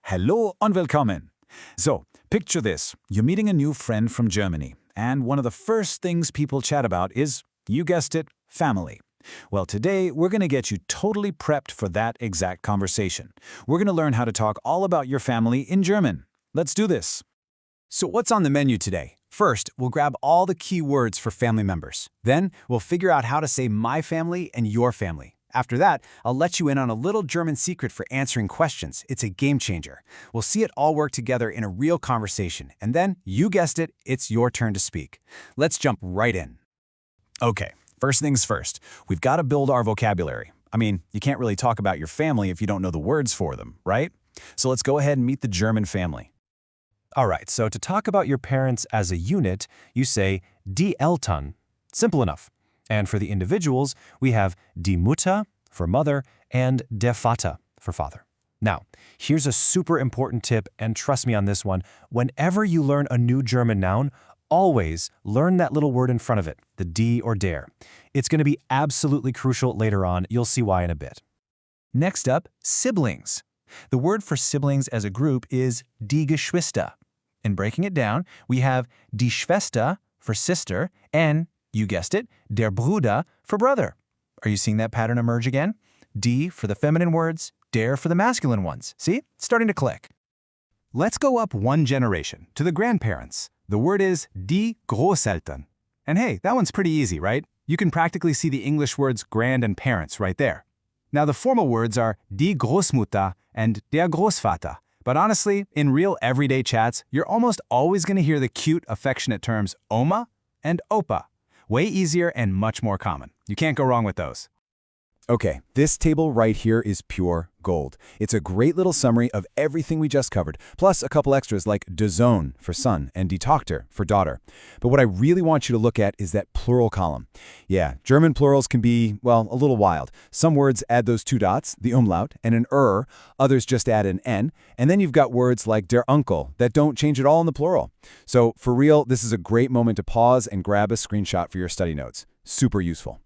Hello und willkommen. So, picture this. You're meeting a new friend from Germany, and one of the first things people chat about is, you guessed it, family. Well, today we're going to get you totally prepped for that exact conversation. We're going to learn how to talk all about your family in German. Let's do this. So what's on the menu today? First, we'll grab all the key words for family members. Then, we'll figure out how to say my family and your family. After that, I'll let you in on a little German secret for answering questions. It's a game changer. We'll see it all work together in a real conversation. And then, you guessed it, it's your turn to speak. Let's jump right in. Okay, first things first. We've got to build our vocabulary. I mean, you can't really talk about your family if you don't know the words for them, right? So let's go ahead and meet the German family. All right, so to talk about your parents as a unit, you say die Eltern. Simple enough. And for the individuals, we have die Mutter for mother and der Vater for father. Now, here's a super important tip, and trust me on this one. Whenever you learn a new German noun, always learn that little word in front of it, the die or der. It's going to be absolutely crucial later on. You'll see why in a bit. Next up, siblings. The word for siblings as a group is die Geschwister. In breaking it down, we have die Schwester for sister and, you guessed it, der Bruder for brother. Are you seeing that pattern emerge again? Die for the feminine words, der for the masculine ones. See? It's starting to click. Let's go up one generation, to the grandparents. The word is die Großeltern. And hey, that one's pretty easy, right? You can practically see the English words grand and parents right there. Now the formal words are die Großmutter and der Großvater. But honestly, in real everyday chats, you're almost always going to hear the cute, affectionate terms Oma and Opa. Way easier and much more common. You can't go wrong with those. Okay, this table right here is pure gold. It's a great little summary of everything we just covered, plus a couple extras like de Sohn for son and die Tochter for daughter. But what I really want you to look at is that plural column. Yeah, German plurals can be, well, a little wild. Some words add those two dots, the umlaut, and an others just add an n, and then you've got words like der Onkel that don't change at all in the plural. So for real, this is a great moment to pause and grab a screenshot for your study notes. Super useful.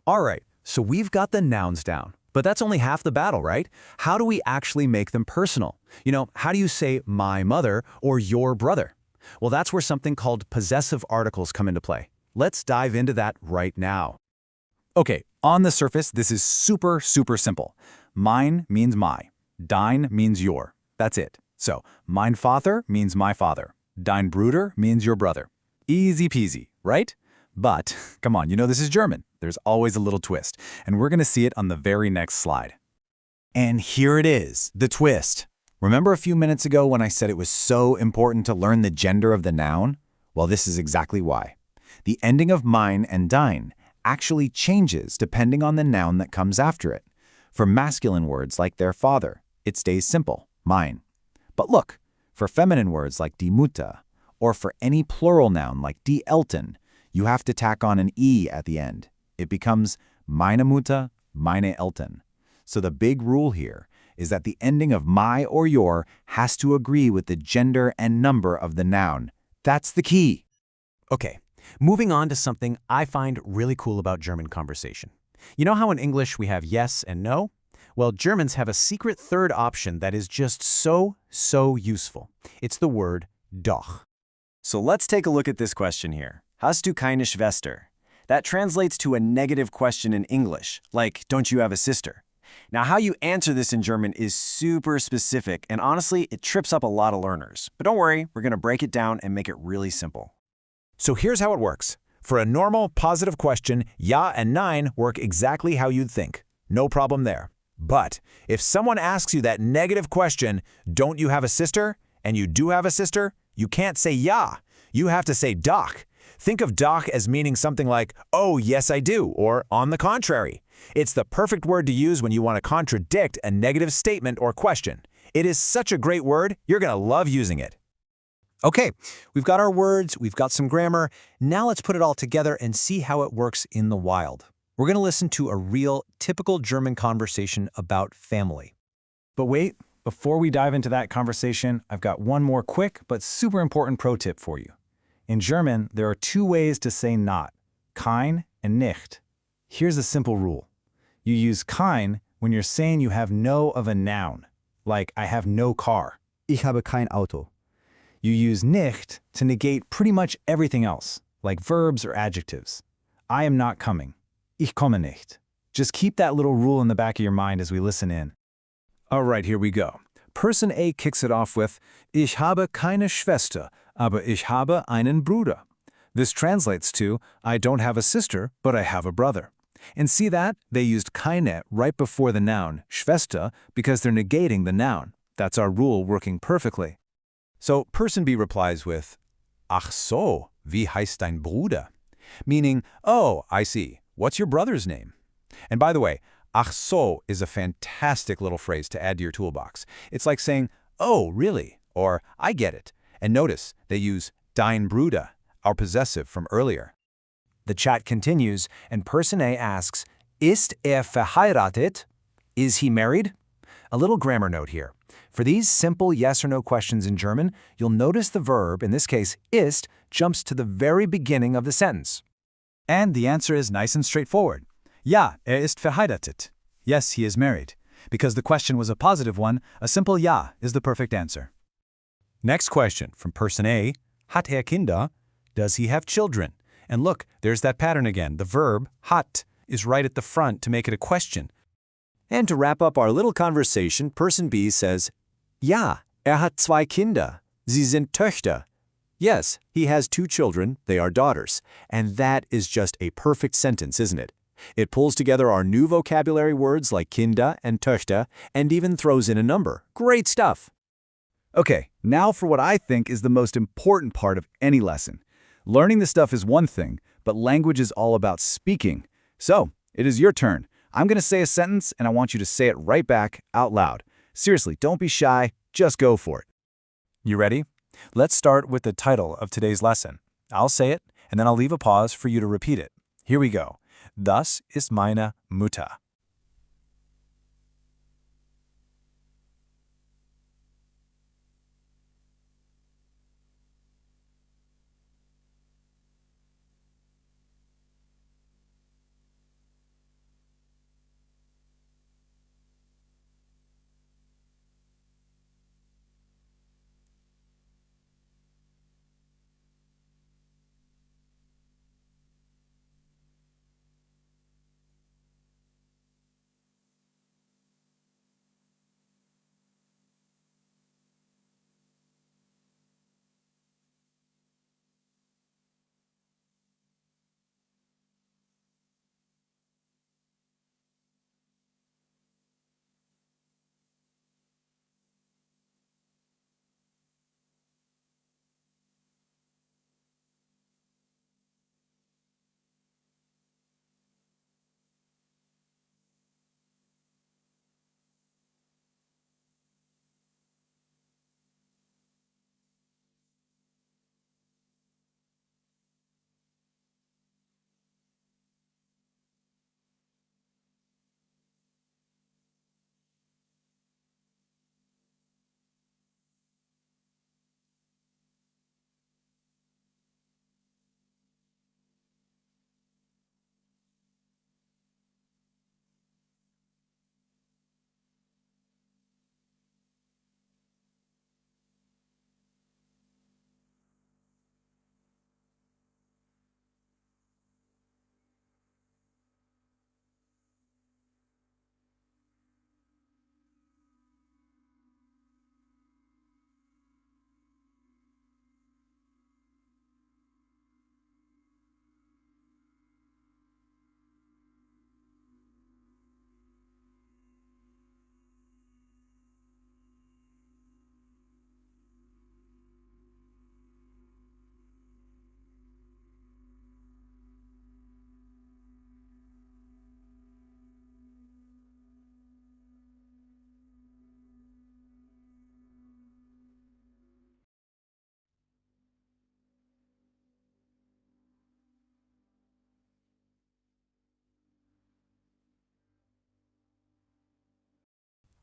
All right. So we've got the nouns down, but that's only half the battle, right? How do we actually make them personal? You know, how do you say my mother or your brother? Well, that's where something called possessive articles come into play. Let's dive into that right now. Okay, on the surface, this is super simple. Mein means my. Dein means your. That's it. So, mein Vater means my father. Dein Bruder means your brother. Easy peasy, right? But, come on, you know this is German. There's always a little twist, and we're going to see it on the very next slide. And here it is, the twist. Remember a few minutes ago when I said it was so important to learn the gender of the noun? Well, this is exactly why. The ending of mein and dein actually changes depending on the noun that comes after it. For masculine words like their father, it stays simple, mein. But look, for feminine words like die Mutter, or for any plural noun like die Eltern, you have to tack on an E at the end. It becomes meine Mutter, meine Eltern. So the big rule here is that the ending of my or your has to agree with the gender and number of the noun. That's the key. Okay, moving on to something I find really cool about German conversation. You know how in English we have yes and no? Well, Germans have a secret third option that is just so useful. It's the word doch. So let's take a look at this question here. Hast du keine Schwester? That translates to a negative question in English, like, don't you have a sister? Now, how you answer this in German is super specific, and honestly, it trips up a lot of learners. But don't worry, we're going to break it down and make it really simple. So here's how it works. For a normal, positive question, ja and nein work exactly how you'd think. No problem there. But if someone asks you that negative question, don't you have a sister? And you do have a sister, you can't say ja. You have to say doch. Think of doch as meaning something like, oh, yes, I do, or on the contrary. It's the perfect word to use when you want to contradict a negative statement or question. It is such a great word, you're going to love using it. Okay, we've got our words, we've got some grammar. Now let's put it all together and see how it works in the wild. We're going to listen to a real, typical German conversation about family. But wait, before we dive into that conversation, I've got one more quick but super important pro tip for you. In German, there are two ways to say not, kein and nicht. Here's a simple rule. You use kein when you're saying you have no of a noun, like I have no car. Ich habe kein Auto. You use nicht to negate pretty much everything else, like verbs or adjectives. I am not coming. Ich komme nicht. Just keep that little rule in the back of your mind as we listen in. All right, here we go. Person A kicks it off with, Ich habe keine Schwester, aber ich habe einen Bruder. This translates to, I don't have a sister, but I have a brother. And see that? They used keine right before the noun, Schwester, because they're negating the noun. That's our rule working perfectly. So person B replies with, Ach so, wie heißt dein Bruder? Meaning, oh, I see. What's your brother's name? And by the way, ach so is a fantastic little phrase to add to your toolbox. It's like saying, oh, really? Or I get it. And notice, they use dein Bruder, our possessive from earlier. The chat continues, and person A asks, Ist verheiratet? Is he married? A little grammar note here. For these simple yes or no questions in German, you'll notice the verb, in this case ist, jumps to the very beginning of the sentence. And the answer is nice and straightforward. Ja, ist verheiratet. Yes, he is married. Because the question was a positive one, a simple ja is the perfect answer. Next question from person A, Hat Kinder? Does he have children? And look, there's that pattern again. The verb, hat, is right at the front to make it a question. And to wrap up our little conversation, person B says, Ja, hat zwei Kinder. Sie sind Töchter. Yes, he has 2 children, they are daughters. And that is just a perfect sentence, isn't it? It pulls together our new vocabulary words like Kinder and Töchter, and even throws in a number. Great stuff! Okay, now for what I think is the most important part of any lesson. Learning this stuff is one thing, but language is all about speaking. So, it is your turn. I'm going to say a sentence, and I want you to say it right back, out loud. Seriously, don't be shy, just go for it. You ready? Let's start with the title of today's lesson. I'll say it, and then I'll leave a pause for you to repeat it. Here we go. Das ist meine Mutter.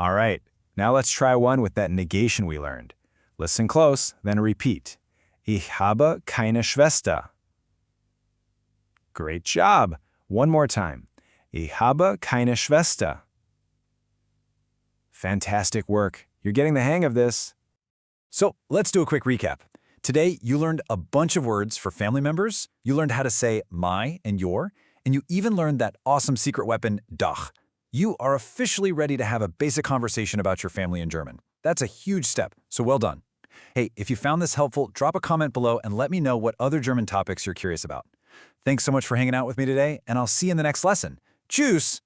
All right, now let's try one with that negation we learned. Listen close, then repeat. Ich habe keine Schwester. Great job. One more time. Ich habe keine Schwester. Fantastic work. You're getting the hang of this. So let's do a quick recap. Today, you learned a bunch of words for family members, you learned how to say my and your, and you even learned that awesome secret weapon, doch. You are officially ready to have a basic conversation about your family in German. That's a huge step, so well done. Hey, if you found this helpful, drop a comment below and let me know what other German topics you're curious about. Thanks so much for hanging out with me today, and I'll see you in the next lesson. Tschüss!